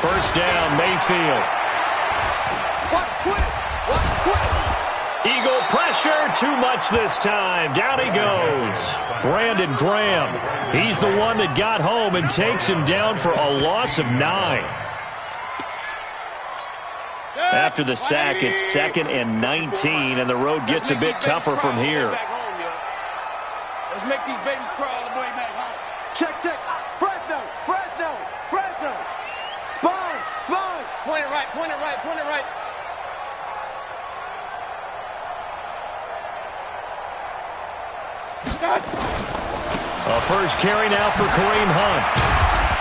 First down, Mayfield. Eagle pressure, too much this time. Down he goes. Brandon Graham. He's the one that got home and takes him down for a loss of 9. After the sack, it's 2nd and 19, and the road gets a bit tougher from here. Let's make these babies crawl all the way back home. Check, check. Fresno, Fresno, Fresno. Sponge, Sponge. Point it right, point it right, point it right. A first carry now for Kareem Hunt.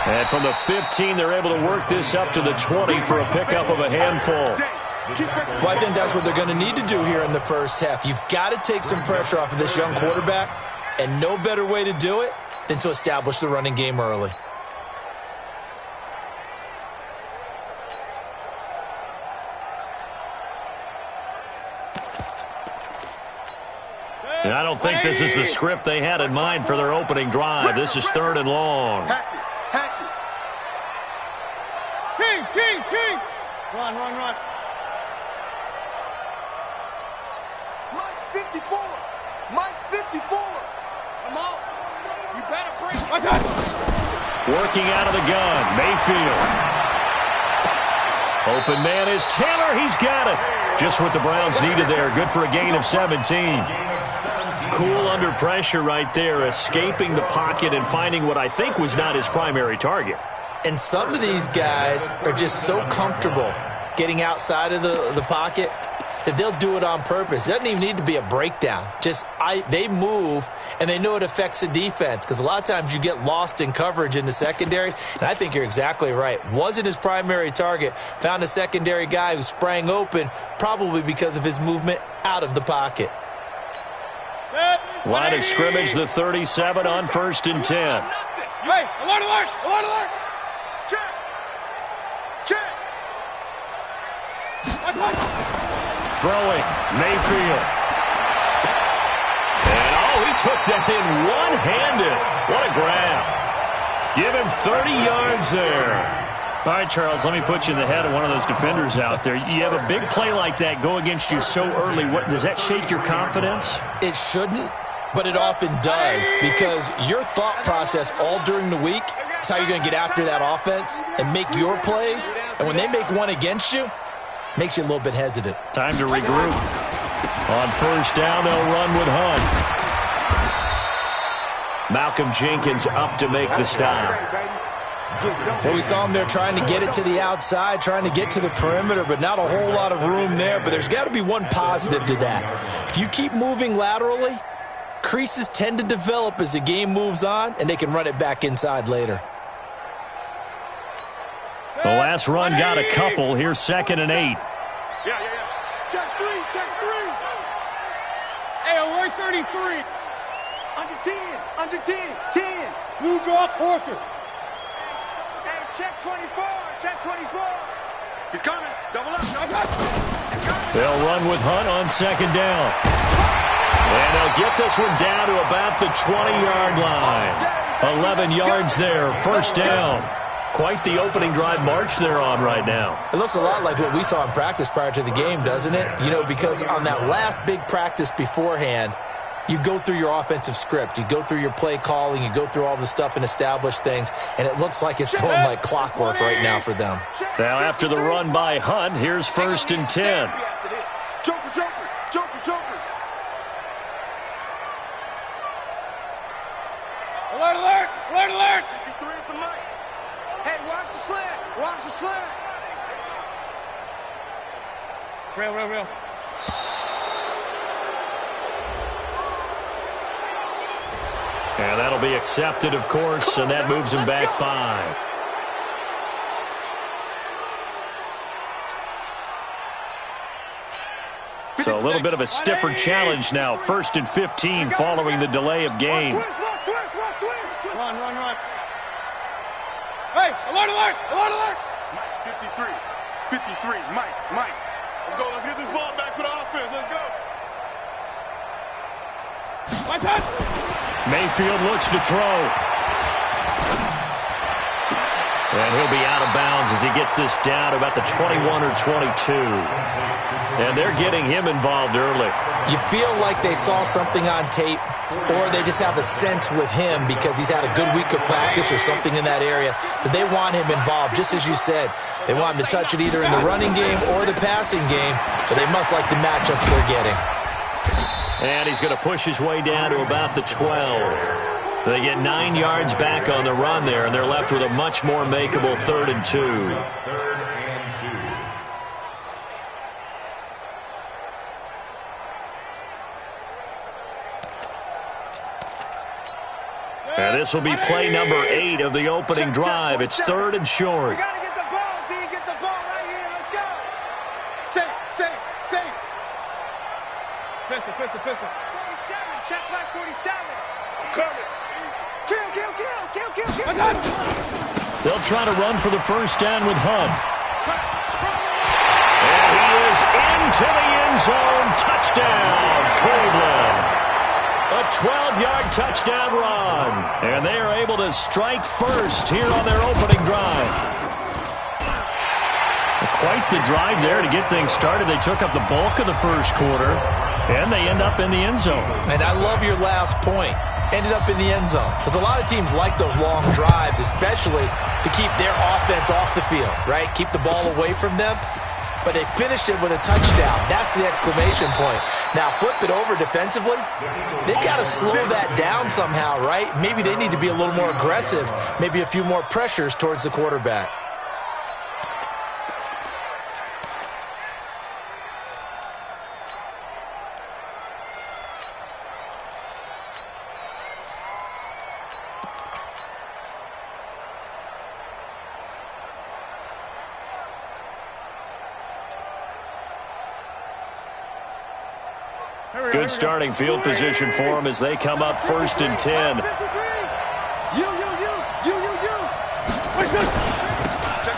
And from the 15, they're able to work this up to the 20 for a pickup of a handful. Well, I think that's what they're going to need to do here in the first half. You've got to take some pressure off of this young quarterback, and no better way to do it than to establish the running game early. And I don't think this is the script they had in mind for their opening drive. This is 3rd and long. Hatchet. Kings. Run. Mike's 54. Come on. You better bring it. Working out of the gun, Mayfield. Open man is Taylor. He's got it. Just what the Browns needed there. Good for a gain of 17. Cool under pressure right there, escaping the pocket and finding what I think was not his primary target. And some of these guys are just so comfortable getting outside of the pocket that they'll do it on purpose. It doesn't even need to be a breakdown. They move, and they know it affects the defense, because a lot of times you get lost in coverage in the secondary, and I think you're exactly right. Wasn't his primary target. Found a secondary guy who sprang open, probably because of his movement out of the pocket. Line of scrimmage, the 37 on 1st and 10. Hey, alert! Check! Throwing, Mayfield. And he took that in one-handed. What a grab. Give him 30 yards there. All right, Charles, let me put you in the head of one of those defenders out there. You have a big play like that go against you so early. Does that shake your confidence? It shouldn't, but it often does, because your thought process all during the week is how you're going to get after that offense and make your plays. And when they make one against you, makes you a little bit hesitant. Time to regroup. On 1st down, they'll run with Hunt. Malcolm Jenkins up to make the stop. Well, we saw him there trying to get it to the outside, trying to get to the perimeter, but not a whole lot of room there. But there's got to be one positive to that. If you keep moving laterally, creases tend to develop as the game moves on, and they can run it back inside later. The last run got a couple. Here's 2nd and 8. Yeah. Check three. Hey, alert 33. Under 10. Blue draw Porter. Hey, check 24. He's coming. Double up. They'll run with Hunt on 2nd down. And they'll get this one down to about the 20-yard line. 11 yards there, 1st down. Quite the opening drive march they're on right now. It looks a lot like what we saw in practice prior to the game, doesn't it? Because on that last big practice beforehand, you go through your offensive script. You go through your play calling. You go through all the stuff and establish things. And it looks like it's going like clockwork right now for them. Now after the run by Hunt, here's 1st and 10. Joker. Alert. 53 at the mic. Hey, watch the slant. Real. And that'll be accepted, of course, and that moves him back 5. So a little bit of a stiffer challenge now. 1st and 15 following the delay of game. Run. Hey, alert. 53, Mike. Let's go. Let's get this ball back for the offense. Let's go. Mike's Mayfield looks to throw. And he'll be out of bounds as he gets this down to about the 21 or 22. And they're getting him involved early. You feel like they saw something on tape, or they just have a sense with him because he's had a good week of practice or something in that area that they want him involved. Just as you said, they want him to touch it either in the running game or the passing game, but they must like the matchups they're getting. And he's going to push his way down to about the 12. They get 9 yards back on the run there, and they're left with a much more makeable 3rd and 2. And this will be play number 8 of the opening drive. It's 3rd and short. We got to get the ball, D. Get the ball right here. Let's go. Safe. Pistol. 47. Check back 47. I'm coming. Kill. They'll try to run for the first down with Hunt. And he is into the end zone. Touchdown, Cleveland. A 12-yard touchdown run. And they are able to strike first here on their opening drive. Quite the drive there to get things started. They took up the bulk of the first quarter, and they end up in the end zone. And I love your last point. Ended up in the end zone. Because a lot of teams like those long drives, especially to keep their offense off the field, right? Keep the ball away from them. But they finished it with a touchdown. That's the exclamation point. Now, flip it over defensively. They've got to slow that down somehow, right? Maybe they need to be a little more aggressive. Maybe a few more pressures towards the quarterback. Good starting field position for them as they come up 1st and 10.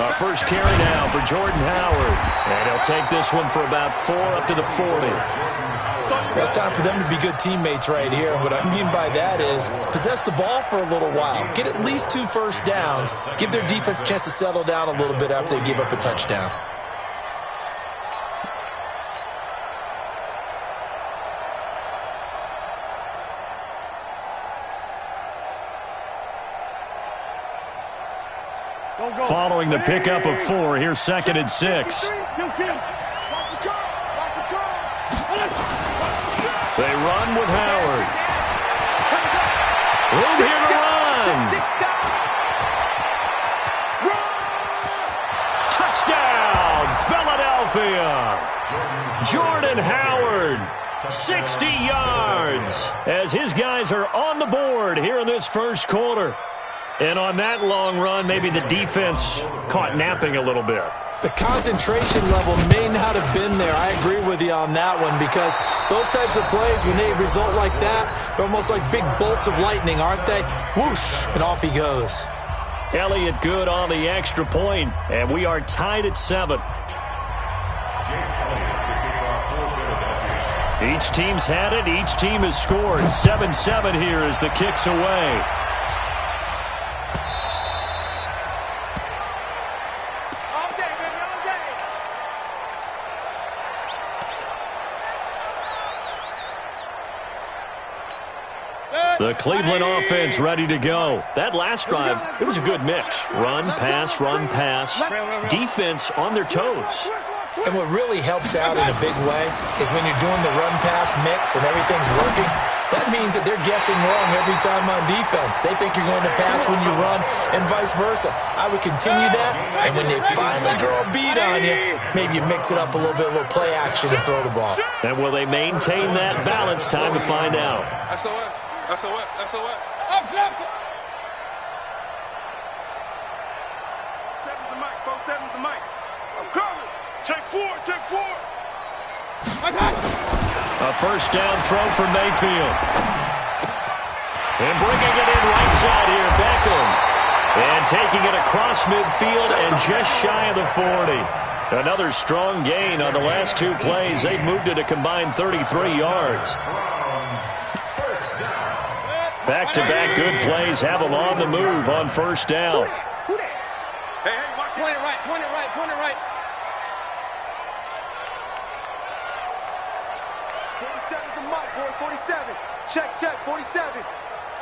Our first carry now for Jordan Howard. And he'll take this one for about 4 up to the 40. Well, it's time for them to be good teammates right here. What I mean by that is possess the ball for a little while. Get at least 2 first downs. Give their defense a chance to settle down a little bit after they give up a touchdown. Following the pickup of 4, here's 2nd and 6. They run with Howard. Room here to run. Touchdown, Philadelphia. Jordan Howard, 60 yards, as his guys are on the board here in this first quarter. And on that long run, maybe the defense caught napping a little bit. The concentration level may not have been there. I agree with you on that one because those types of plays, when they result like that, they're almost like big bolts of lightning, aren't they? Whoosh, and off he goes. Elliott good on the extra point, and we are tied at 7. Each team's had it. Each team has scored. 7-7 here as the kick's away. The Cleveland offense ready to go. That last drive, it was a good mix. Run, pass, defense on their toes. And what really helps out in a big way is when you're doing the run-pass mix and everything's working, that means that they're guessing wrong every time on defense. They think you're going to pass when you run and vice versa. I would continue that, and when they finally draw a beat on you, maybe you mix it up a little bit, a little play action and throw the ball. And will they maintain that balance? Time to find out. SOS. Up, left. 7's the mic, folks. 7's the mic. I'm coming. Take 4. A first down throw for Mayfield. And bringing it in right side here, Beckham. And taking it across midfield and just shy of the 40. Another strong gain on the last 2 plays. They've moved it a combined 33 yards. Back-to-back good plays have them on the move on first down. Check, check, 47.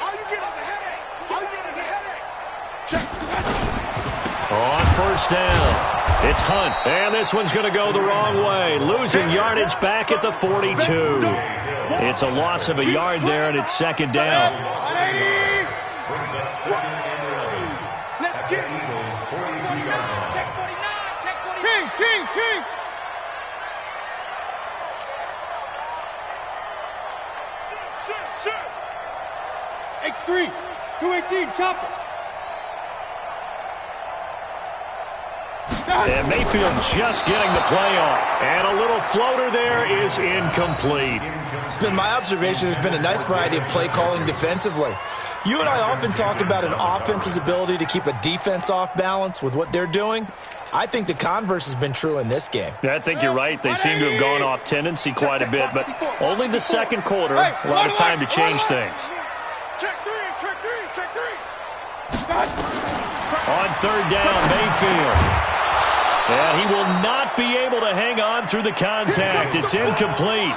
All you get is a headache. All you get is a headache. Check. On first down, it's Hunt. And this one's going to go the wrong way. Losing yardage back at the 42. It's a loss of a yard there, and it's second down. Let's get it. Check 49. Check 49. King. X3, 218, chopper. And Mayfield just getting the play off. And a little floater there is incomplete. It's been my observation there's been a nice variety of play calling defensively. You and I often talk about an offense's ability to keep a defense off balance with what they're doing. I think the converse has been true in this game. I think you're right. They seem to have gone off tendency quite a bit, but only the second quarter. A lot of time to change things. Check three. On third down, Mayfield. And he will not be able to hang on through the contact. It's incomplete.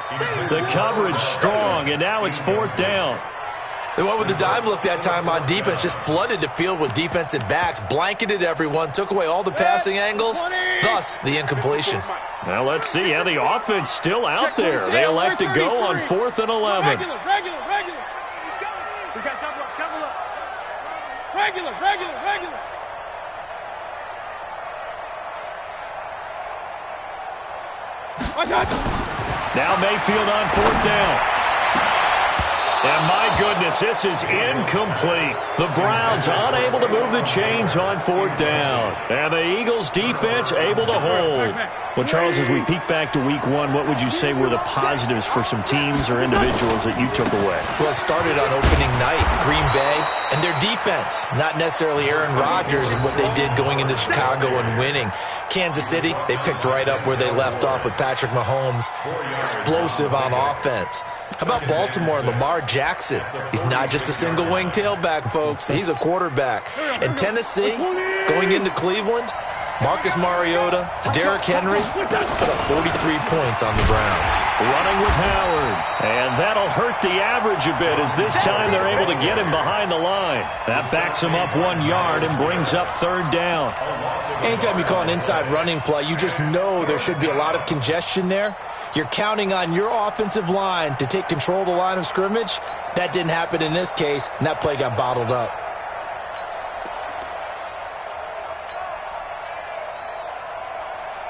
The coverage strong, and now it's fourth down. They went with the dive look that time on defense, just flooded the field with defensive backs, blanketed everyone, took away all the passing angles, thus the incompletion. Well, let's see how the offense still out there. They elect to go on 4th and 11. Regular. We got double up. Regular. Now Mayfield on 4th down. And my goodness, this is incomplete. The Browns unable to move the chains on 4th down. And the Eagles defense able to hold. Well, Charles, as we peek back to week 1, what would you say were the positives for some teams or individuals that you took away? Well, it started on opening night, Green Bay, and their defense. Not necessarily Aaron Rodgers and what they did going into Chicago and winning. Kansas City, they picked right up where they left off with Patrick Mahomes. Explosive on offense. How about Baltimore and Lamar Jackson? He's not just a single-wing tailback, folks. He's a quarterback. And Tennessee, going into Cleveland, Marcus Mariota, Derrick Henry, put up 43 points on the Browns. Running with Howard. And that'll hurt the average a bit as this time they're able to get him behind the line. That backs him up 1 yard and brings up 3rd down. Anytime you call an inside running play, you just know there should be a lot of congestion there. You're counting on your offensive line to take control of the line of scrimmage. That didn't happen in this case, and that play got bottled up.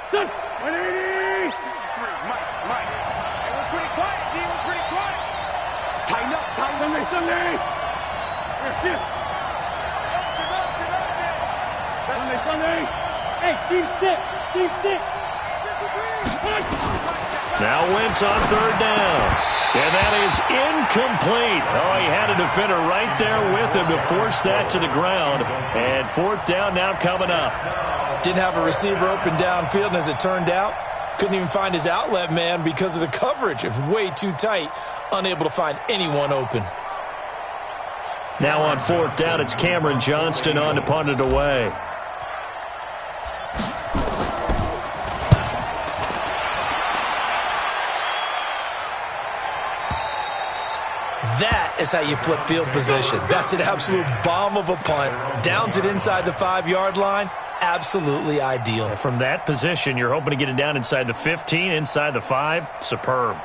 Done. 180. Mike. Hey, we're pretty quiet, D. We're pretty quiet. Tighten up. Sunday. Here. Sunday. Hey, Team 6. Now Wentz on 3rd down. And that is incomplete. Oh, he had a defender right there with him to force that to the ground. And 4th down now coming up. Didn't have a receiver open downfield, and as it turned out, couldn't even find his outlet man because of the coverage. It was way too tight, unable to find anyone open. Now on 4th down, it's Cameron Johnston on to punt it away. That is how you flip field position. That's an absolute bomb of a punt. Downs it inside the 5-yard line. Absolutely ideal. From that position, you're hoping to get it down inside the 15, inside the 5. Superb.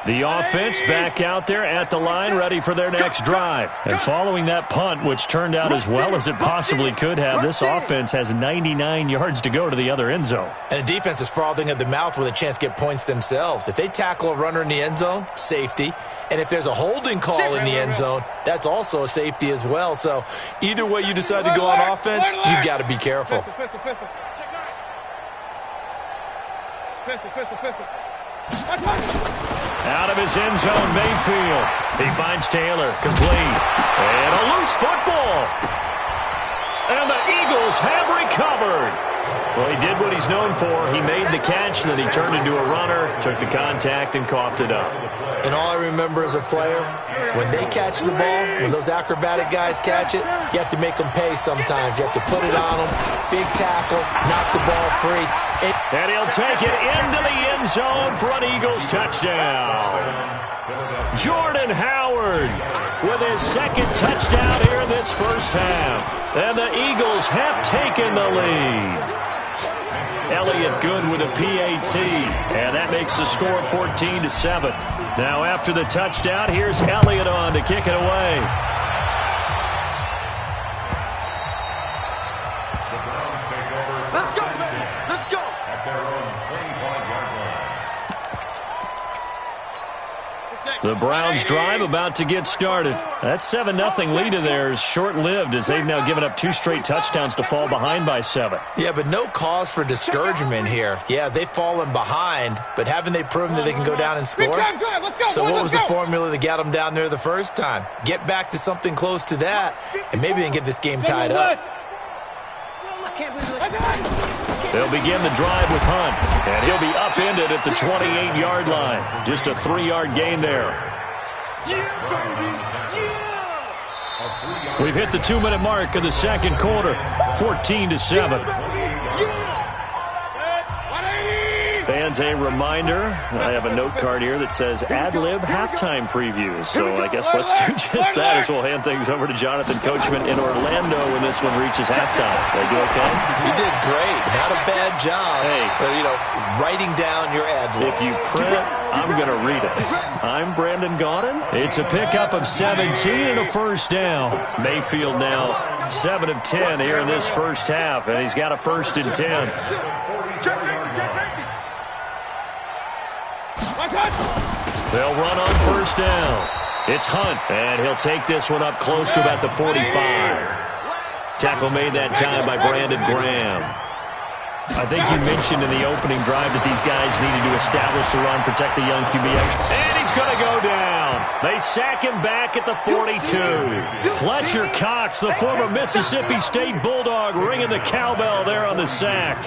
The offense back out there at the line, ready for their next drive. And following that punt, which turned out as well as it possibly could have, this offense has 99 yards to go to the other end zone. And the defense is frothing at the mouth with a chance to get points themselves. If they tackle a runner in the end zone, safety. And if there's a holding call in the end zone, that's also a safety as well. So either way you decide to go on offense, you've got to be careful. Out of his end zone, Mayfield. He finds Taylor, complete. And a loose football. And the Eagles have recovered. Well, he did what he's known for. He made the catch, then he turned into a runner, took the contact, and coughed it up. And all I remember as a player, when they catch the ball, when those acrobatic guys catch it, you have to make them pay sometimes. You have to put it on them, big tackle, knock the ball free. And he'll take it into the end zone for an Eagles touchdown. Jordan Howard with his second touchdown here in this first half. And the Eagles have taken the lead. Elliott Good with a PAT, and that makes the score 14-7. Now after the touchdown, here's Elliott on to kick it away. Let's go, baby. Let's go. The Browns drive about to get started. That 7-0 lead of theirs short-lived as they've now given up 2 straight touchdowns to fall behind by 7. Yeah, but no cause for discouragement here. Yeah, they've fallen behind, but haven't they proven that they can go down and score? So what was the formula that got them down there the first time? Get back to something close to that, and maybe they can get this game tied up. They'll begin the drive with Hunt, and he'll be upended at the 28-yard line. Just a 3-yard gain there. We've hit the 2-minute mark of the second quarter, 14-7. Fans, a reminder, I have a note card here that says ad-lib halftime previews. So I guess let's do just that as we'll hand things over to Jonathan Coachman in Orlando when this one reaches halftime. Did I do okay? You did great. Not a bad job. Hey. Writing down your ad-libs. If you print, I'm going to read it. I'm Brandon Gaudin. It's a pickup of 17 and a first down. Mayfield now 7 of 10 here in this first half, and he's got a 1st and 10. They'll run on first down. It's Hunt, and he'll take this one up close to about the 45. Tackle made that time by Brandon Graham. I think you mentioned in the opening drive that these guys needed to establish the run, protect the young QB. And he's going to go down. They sack him back at the 42. Fletcher Cox, the former Mississippi State Bulldog, ringing the cowbell there on the sack.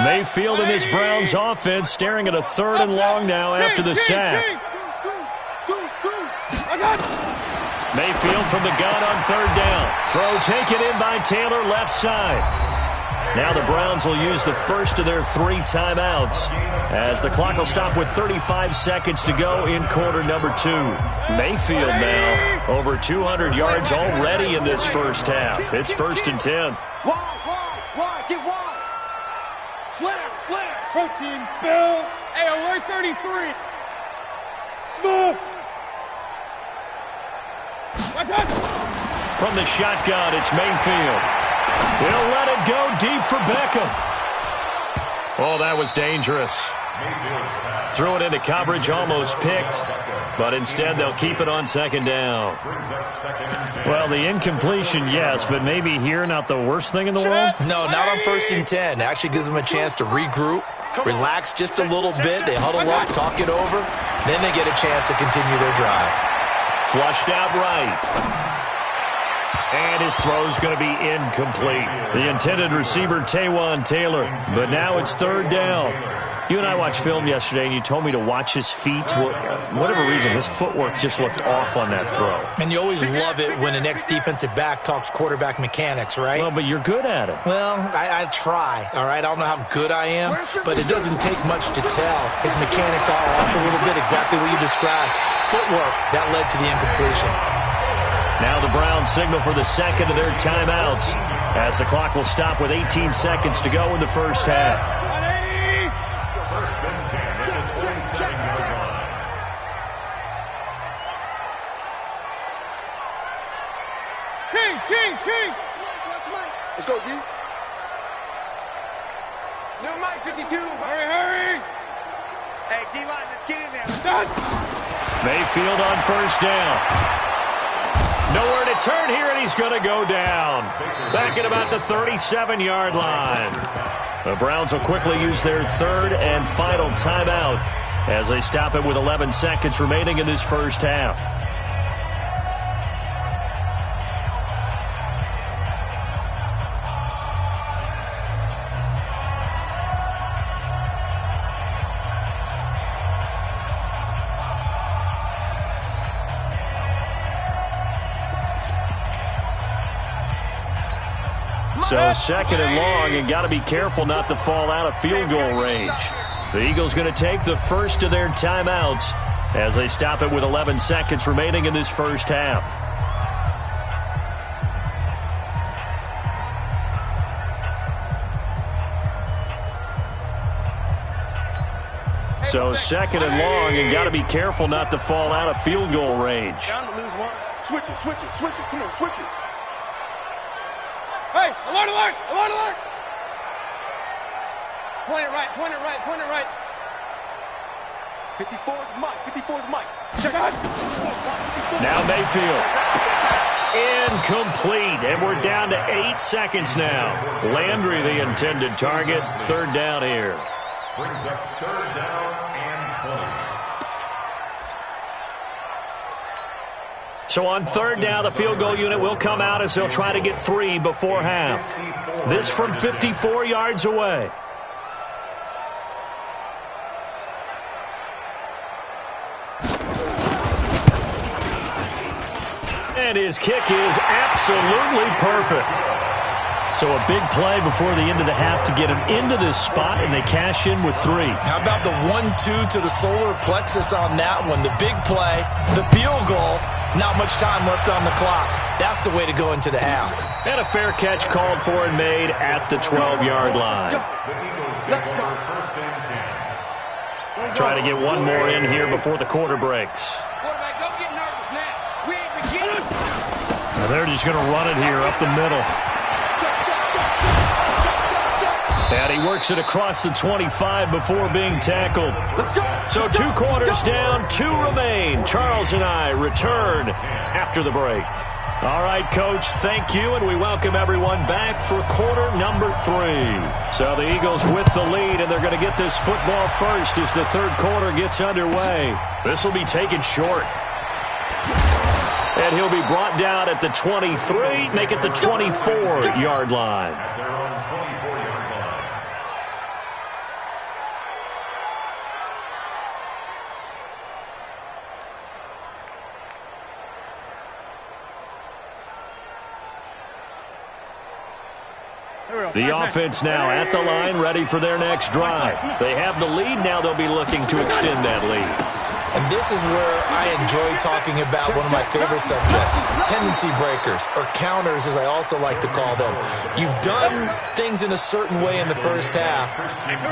Mayfield and this Browns offense staring at a 3rd and long now after the sack. Mayfield from the gun on 3rd down. Throw taken in by Taylor left side. Now the Browns will use the first of their 3 timeouts as the clock will stop with 35 seconds to go in quarter number 2. Mayfield now over 200 yards already in this first half. It's 1st and 10. Wide, get wide. Slam. Protein spill. Hey, alert 33. Smoke. From the shotgun, it's Mayfield. He'll let it go deep for Beckham. Oh, that was dangerous. Threw it into coverage, almost picked. But instead, they'll keep it on 2nd down. Well, the incompletion, yes, but maybe here not the worst thing in the world? No, not on 1st and 10. Actually gives them a chance to regroup, relax just a little bit. They huddle up, talk it over. Then they get a chance to continue their drive. Flushed out right. And his throw's going to be incomplete. The intended receiver, Taywan Taylor. But now it's 3rd down. You and I watched film yesterday, and you told me to watch his feet. For whatever reason, his footwork just looked off on that throw. And you always love it when the next defensive back talks quarterback mechanics, right? Well, but you're good at it. Well, I try, all right? I don't know how good I am, but it doesn't take much to tell. His mechanics are off a little bit, exactly what you described. Footwork, that led to the incompletion. Now the Browns signal for the 2nd of their timeouts as the clock will stop with 18 seconds to go in the first half. King. Let's go, D. New Mike 52. Hurry. Hey, D-line, let's get in there. Mayfield on 1st down. Nowhere to turn here, and he's going to go down. Back at about the 37-yard line. The Browns will quickly use their 3rd and final timeout as they stop it with 11 seconds remaining in this first half. So second and long, and got to be careful not to fall out of field goal range. The Eagles going to take the first of their timeouts as they stop it with 11 seconds remaining in this first half. So second and long, and got to be careful not to fall out of field goal range. Down to lose one. Switch it, switch it, switch it. Come on, switch it. Hey, alert, alert, alert, alert. Point it right, point it right, point it right. 54's Mike, 54's Mike. Check out. Now Mayfield. Incomplete, and we're down to 8 seconds now. Landry, the intended target. Third down here. Brings up third down and 20. So on third down, the field goal unit will come out as they'll try to get 3 before half. This from 54 yards away. And his kick is absolutely perfect. So a big play before the end of the half to get him into this spot, and they cash in with 3. How about the 1-2 to the solar plexus on that one? The big play, the field goal, not much time left on the clock. That's the way to go into the half. And a fair catch called for and made at the 12-yard line. Try to get one more in here before the quarter breaks. Quarterback, don't get nervous now. We ain't beginning. Now they're just going to run it here up the middle. And he works it across the 25 before being tackled. So 2 quarters down, 2 remain. Charles and I return after the break. All right, Coach, thank you, and we welcome everyone back for quarter number 3. So the Eagles with the lead, and they're going to get this football first as the third quarter gets underway. This will be taken short. And he'll be brought down at the 23, make it the 24-yard line. The offense now at the line, ready for their next drive. They have the lead. Now they'll be looking to extend that lead. And this is where I enjoy talking about one of my favorite subjects, tendency breakers, or counters as I also like to call them. You've done things in a certain way in the first half,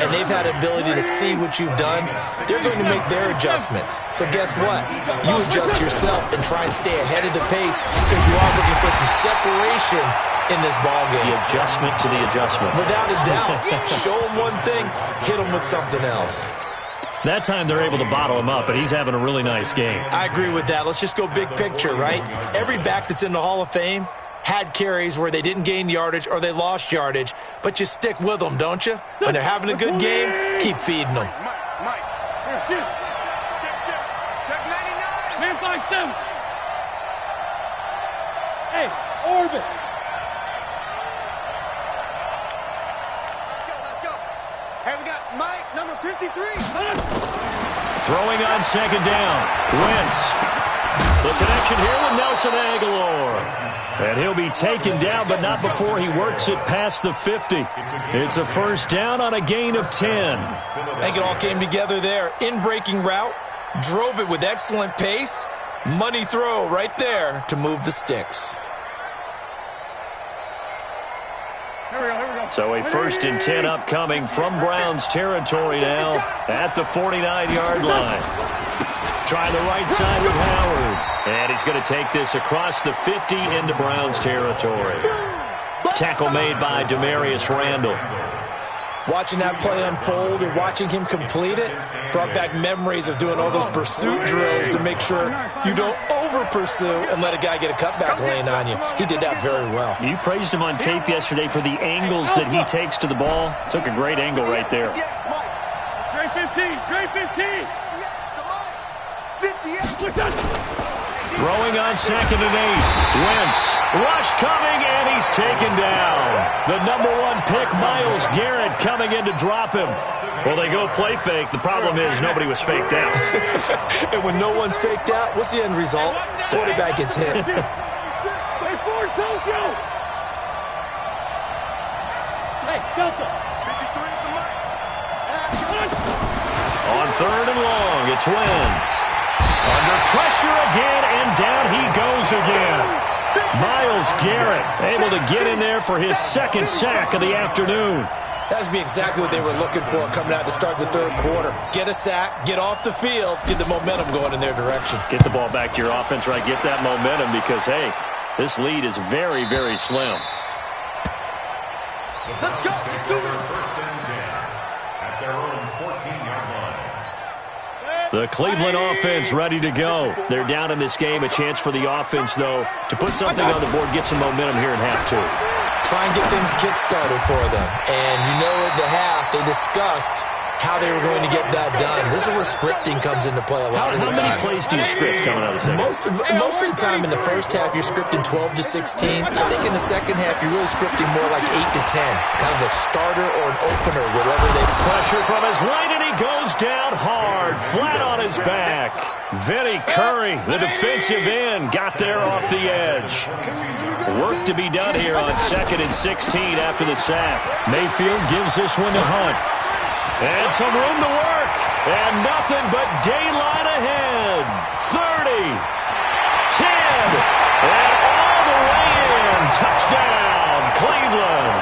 and they've had the ability to see what you've done. They're going to make their adjustments. So guess what? You adjust yourself and try and stay ahead of the pace because you are looking for some separation in this ball game. The adjustment to the adjustment. Without a doubt. Show him one thing, hit him with something else. That time they're able to bottle him up, and he's having a really nice game. I agree with that. Let's just go big picture, right? Every back that's in the Hall of Fame had carries where they didn't gain yardage or they lost yardage, but you stick with them, don't you? When they're having a good game, keep feeding them. Mike. Check 99. Man 5-7. Hey, orbit. Let's go. Hey, we got Mike, number 53. Throwing on second down. Wentz. The connection here with Nelson Aguilar. And he'll be taken down, but not before he works it past the 50. It's a first down on a gain of 10. I think it all came together there. In-breaking route, drove it with excellent pace. Money throw right there to move the sticks. Here we go. So a first and 10 upcoming from Browns territory now at the 49-yard line. Trying the right side with Howard. And he's going to take this across the 50 into Browns territory. Tackle made by Demarius Randall. Watching that play unfold and watching him complete it brought back memories of doing all those pursuit drills to make sure you don't over-pursue and let a guy get a cutback lane on you. He did that very well. You praised him on tape yesterday for the angles that he takes to the ball. Took a great angle right there. Dre 15. 58. Throwing on second and 8. Wentz. Rush coming, and he's taken down. The number 1 pick, Myles Garrett, coming in to drop him. Well, they go play fake. The problem is nobody was faked out. And when no one's faked out, what's the end result? Quarterback gets hit. Hey, forward, Tokyo. Hey, Delta. 53 to Mike. On third and long, it's Wentz. Under pressure again, and down he goes again. Myles Garrett able to get in there for his second sack of the afternoon. That's be exactly what they were looking for coming out to start the third quarter. Get a sack, get off the field, get the momentum going in their direction. Get the ball back to your offense, right? Get that momentum because, hey, this lead is very, very slim. Let's go. First and 10 at their own 14-yard line. The Cleveland offense ready to go. They're down in this game. A chance for the offense, though, to put something on the board, get some momentum here in half two. Try and get things kick-started for them. And you know at the half, they discussed how they were going to get that done. This is where scripting comes into play a lot of the time. How many plays do you script coming out of the second? Most of the time in the first half, you're scripting 12 to 16. I think in the second half, you're really scripting more like 8 to 10. Kind of a starter or an opener, whatever they... Pressure from his right, and he goes down hard, flat on his back. Vinny Curry, the defensive end, got there off the edge. Work to be done here on 2nd and 16 after the sack. Mayfield gives this one to Hunt. And some room to work. And nothing but daylight ahead. 30. 10. And all the way in. Touchdown, Cleveland.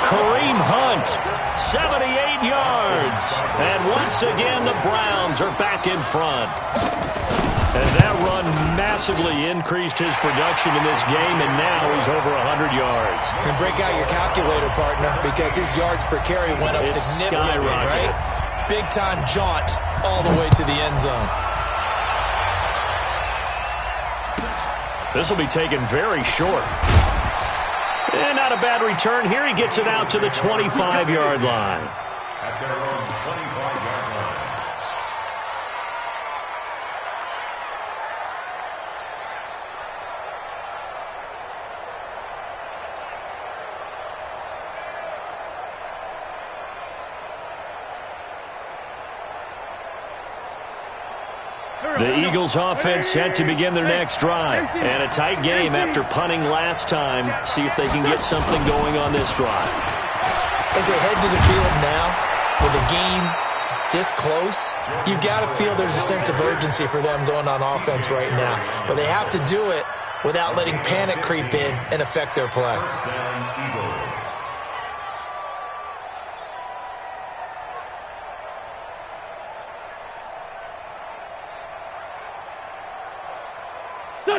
Kareem Hunt, 78 yards. And once again, the Browns are back in front. And that run massively increased his production in this game, and now he's over 100 yards. And break out your calculator, partner, because his yards per carry went up significantly, right? Big-time jaunt all the way to the end zone. This will be taken very short. And not a bad return here. He gets it out to the 25-yard line. At their own 25-yard line. The Eagles offense set to begin their next drive. And a tight game after punting last time. See if they can get something going on this drive. As they head to the field now, with the game this close, you've got to feel there's a sense of urgency for them going on offense right now. But they have to do it without letting panic creep in and affect their play. First down, Eagles.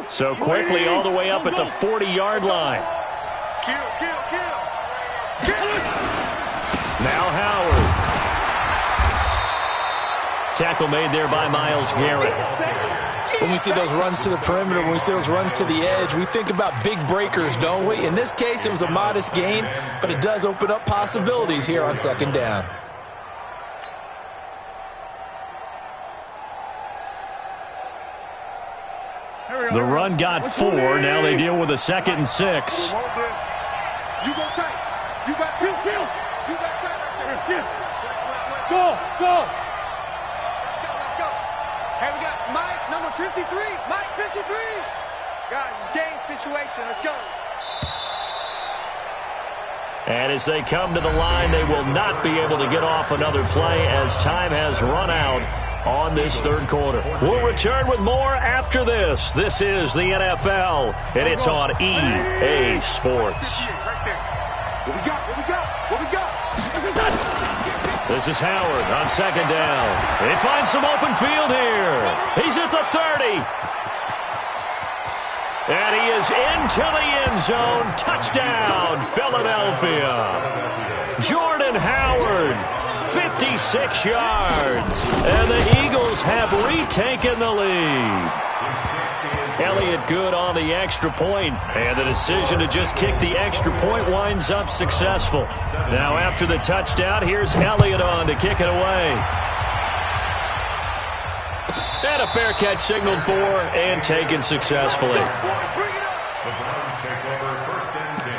So quickly all the way up at the 40-yard line. Kill. Now Howard. Tackle made there by Myles Garrett. When we see those runs to the perimeter, when we see those runs to the edge, we think about big breakers, don't we? In this case, it was a modest gain, but it does open up possibilities here on 2nd down. The run got 4. Now they deal with a 2nd and 6. You go tight. You got two. You got tight right there. Go. Let's go. Hey, we got Mike, number 53. Mike, 53. Guys, it's game situation. Let's go. And as they come to the line, they will not be able to get off another play as time has run out on this third quarter. We'll return with more after this. This is the NFL, and it's on EA Sports. What we got? This is Howard on 2nd down. He finds some open field here. He's at the 30. And he is into the end zone. Touchdown, Philadelphia. Jordan Howard, 56 yards. And the Eagles have retaken the lead. Elliott good on the extra point, and the decision to just kick the extra point winds up successful. Now after the touchdown, here's Elliott on to kick it away. And a fair catch signaled for and taken successfully. The Browns take over 1st and 10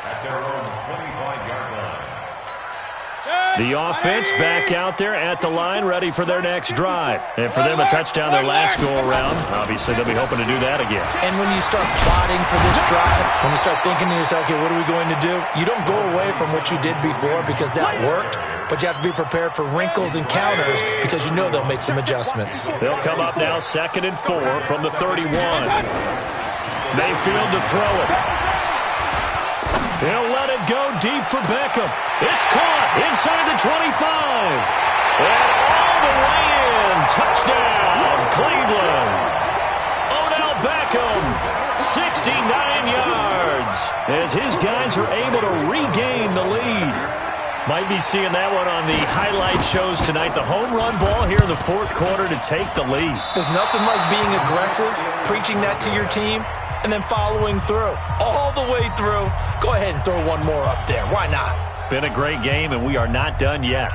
at their own 25-yard line. The offense back out there at the line, ready for their next drive. And for them, a touchdown their last go-around. Obviously, they'll be hoping to do that again. And when you start plotting for this drive, when you start thinking to yourself, okay, what are we going to do? You don't go away from what you did before because that worked, but you have to be prepared for wrinkles and counters because you know they'll make some adjustments. They'll come up now 2nd and 4 from the 31. Mayfield to throw it. He'll let it go deep for Beckham. It's caught inside the 25. And all the way in. Touchdown, Cleveland. Odell Beckham, 69 yards. As his guys are able to regain the lead. Might be seeing that one on the highlight shows tonight. The home run ball here in the 4th quarter to take the lead. There's nothing like being aggressive, preaching that to your team, and then following through. All the way through. Go ahead and throw one more up there. Why not? Been a great game, and we are not done yet.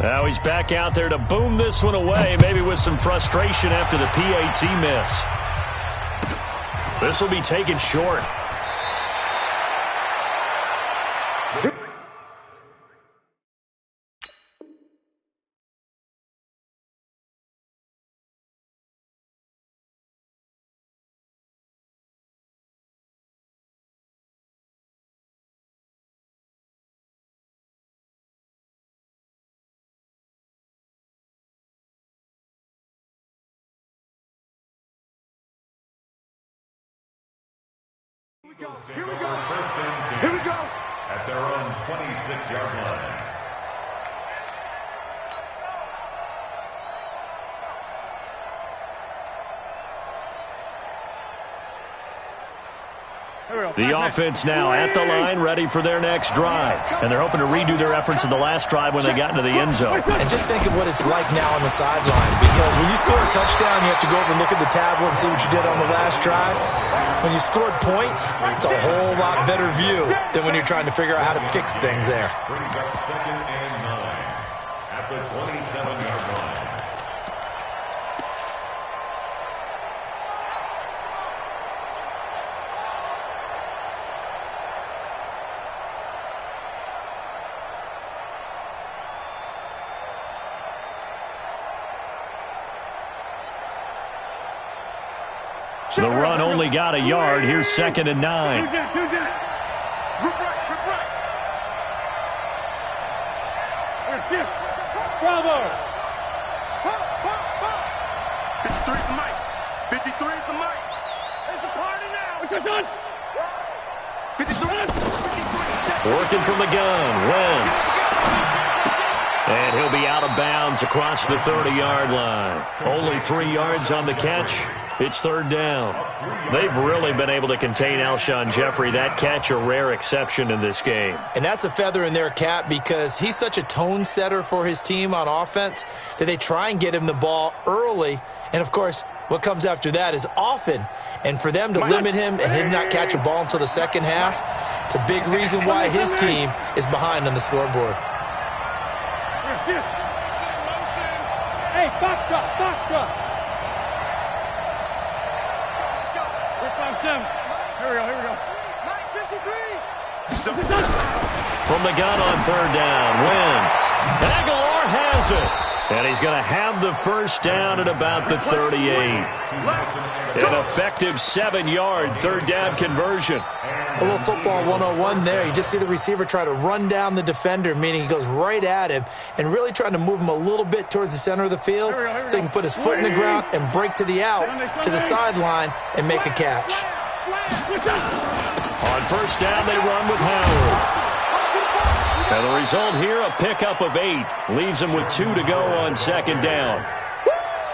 Now he's back out there to boom this one away, maybe with some frustration after the PAT miss. This will be taken short. Here we go. First and 10. Here we go. At their own 26-yard line. The offense now at the line, ready for their next drive. And they're hoping to redo their efforts in the last drive when they got into the end zone. And just think of what it's like now on the sideline. Because when you score a touchdown, you have to go over and look at the tablet and see what you did on the last drive. When you scored points, it's a whole lot better view than when you're trying to figure out how to fix things there. Brings up 2nd and 9 at the 27-yard line. The run only got a yard. Here's 2nd and 9. Bravo! 53 is the mic. 53 is the mic. It's a party now. What's on? 53. Working from the gun, Wentz. And he'll be out of bounds across the 30-yard line. Only 3 yards on the catch. It's 3rd down. They've really been able to contain Alshon Jeffrey. That catch, a rare exception in this game. And that's a feather in their cap because he's such a tone setter for his team on offense that they try and get him the ball early. And, of course, what comes after that is often. And for them to limit him and him not catch a ball until the second half, it's a big reason why his team is behind on the scoreboard. Hey, foxtrot, foxtrot. Here we go. From the gun on 3rd down, Wentz. Aguilar has it. And he's going to have the first down at about the 38. An effective 7-yard 3rd down conversion. A little football 101 there. You just see the receiver try to run down the defender, meaning he goes right at him and really trying to move him a little bit towards the center of the field so he can put his foot in the ground and break to the out, to the sideline, and make a catch. On 1st down, they run with Howard. And the result here, a pickup of 8. Leaves them with 2 to go on 2nd down.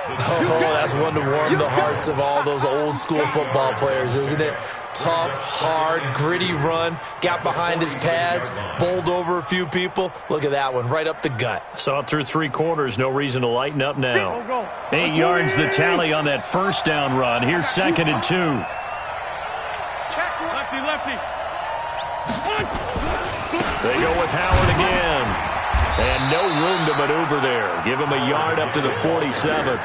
Oh, that's one to warm the hearts of all those old school football players, isn't it? Tough, hard, gritty run, got behind his pads, bowled over a few people. Look at that one, right up the gut. Saw it through 3 quarters, no reason to lighten up now. 8 yards the tally on that 1st down run. Here's 2nd and 2. Lefty. They go with Howard again. And no room to maneuver there. Give him a yard up to the 47.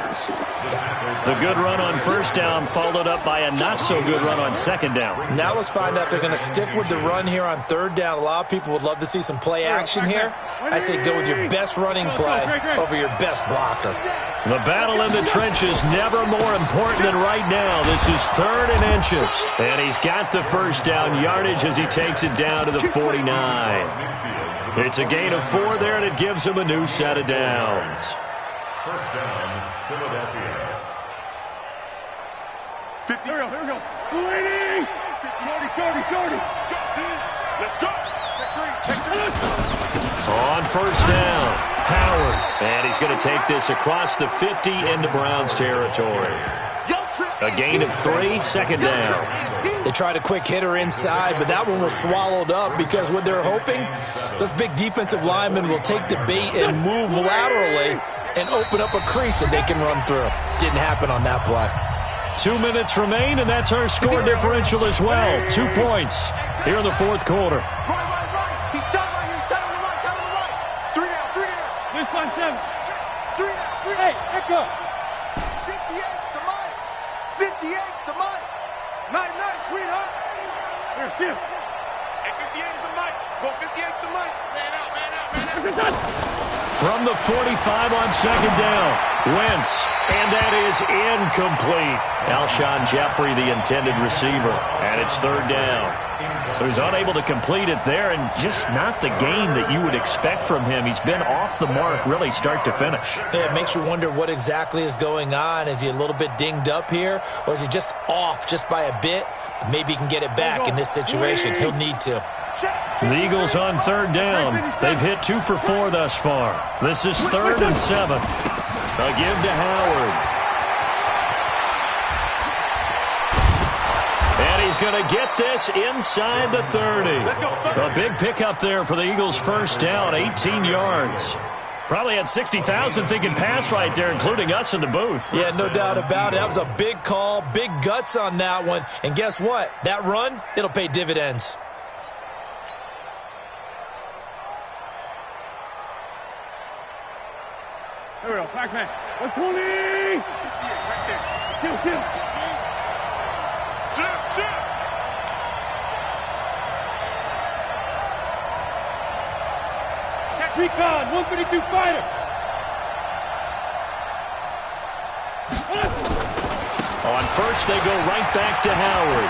The good run on first down followed up by a not-so-good run on second down. Now let's find out if they're going to stick with the run here on third down. A lot of people would love to see some play action here. I say go with your best running play over your best blocker. The battle in the trenches never more important than right now. This is 3rd and inches. And he's got the first down yardage as he takes it down to the 49. It's a gain of 4 there, and it gives him a new set of downs. First down, Philadelphia. 50. Here we go. 40. 40. Let's go. Check 3. On first down, Howard. And he's going to take this across the 50 into Browns territory. A gain of 3, second down. They tried a quick hitter inside, but that one was swallowed up because what they're hoping, those big defensive linemen will take the bait and move laterally and open up a crease that they can run through. Didn't happen on that play. 2 minutes remain, and that's our score differential as well. 2 points here in the fourth quarter. Right. He's down right here. He's down on the right. 3 down. This one, 7. 3 down. Hey, echo. 58's the money. 58's the money. Night, sweetheart. Here, Jim. Hey, 58 is the money. Go 58's the money. Man out. From the 45 on second down, Wentz, and that is incomplete. Alshon Jeffrey, the intended receiver, and it's third down. So he's unable to complete it there, and just not the game that you would expect from him. He's been off the mark really start to finish. Yeah, it makes you wonder what exactly is going on. Is he a little bit dinged up here, or is he just off just by a bit? Maybe he can get it back in this situation. He'll need to. The Eagles on third down. They've hit 2 for 4 thus far. This is 3rd and 7. A give to Howard. And he's going to get this inside the 30. A big pickup there for the Eagles' first down, 18 yards. Probably had 60,000 thinking pass right there, including us in the booth. Yeah, no doubt about it. That was a big call, big guts on that one. And guess what? That run, it'll pay dividends. Here we go. Pac-Man. 120. Kill. Shit. Check recon. 152 fighter. On first, they go right back to Howard.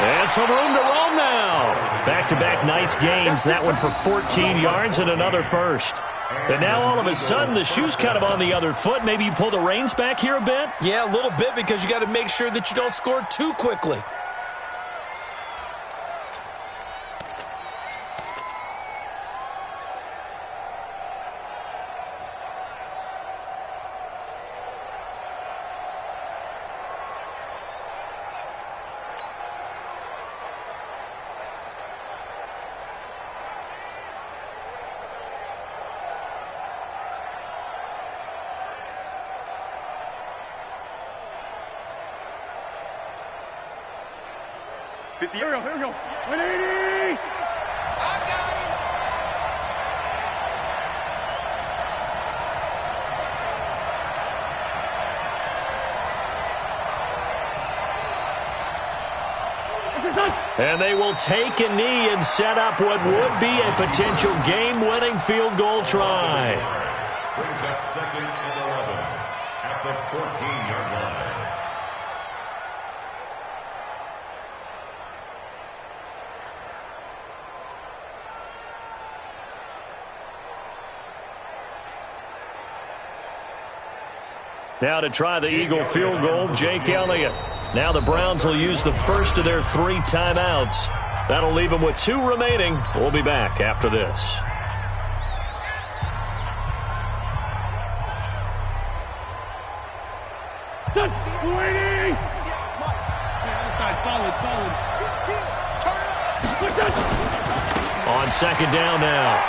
And some room to roam now. Back-to-back nice gains. That one for 14 yards and another first. And now all of a sudden the shoe's kind of on the other foot. Maybe you pull the reins back here a bit? Yeah, a little bit because you got to make sure that you don't score too quickly. Here we go. 180. And they will take a knee and set up what would be a potential game-winning field goal try. Brings up 2nd and 11 at the 14-yard line. Now to try the Eagle field goal, Jake Elliott. Now the Browns will use the first of their 3 timeouts. That'll leave them with 2 remaining. We'll be back after this. Waiting. On second down now.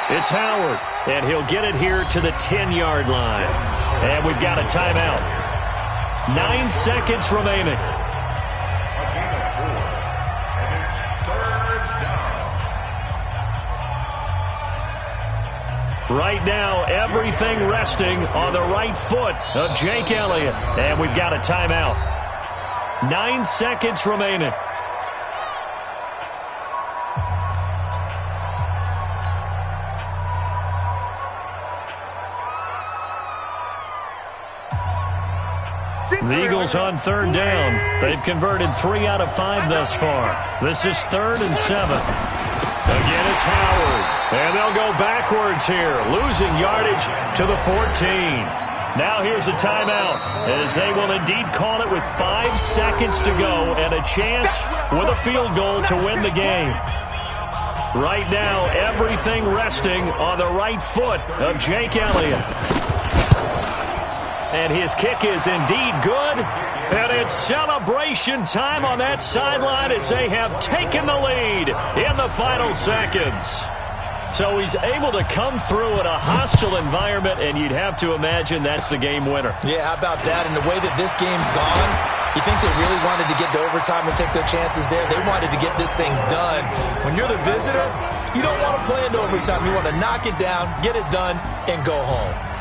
It's Howard, and he'll get it here to the 10-yard line. And we've got a timeout. 9 seconds remaining. A gain of 4, and it's 3rd down. Right now, everything resting on the right foot of Jake Elliott. And we've got a timeout. 9 seconds remaining. The Eagles on third down. They've converted 3 out of 5 thus far. This is 3rd and 7. Again, it's Howard. And they'll go backwards here, losing yardage to the 14. Now here's a timeout, as they will indeed call it with 5 seconds to go and a chance with a field goal to win the game. Right now, everything resting on the right foot of Jake Elliott. And his kick is indeed good. And it's celebration time on that sideline as they have taken the lead in the final seconds. So he's able to come through in a hostile environment, and you'd have to imagine that's the game winner. Yeah, how about that? And the way that this game's gone, you think they really wanted to get to overtime and take their chances there? They wanted to get this thing done. When you're the visitor, you don't want to play into overtime. You want to knock it down, get it done, and go home.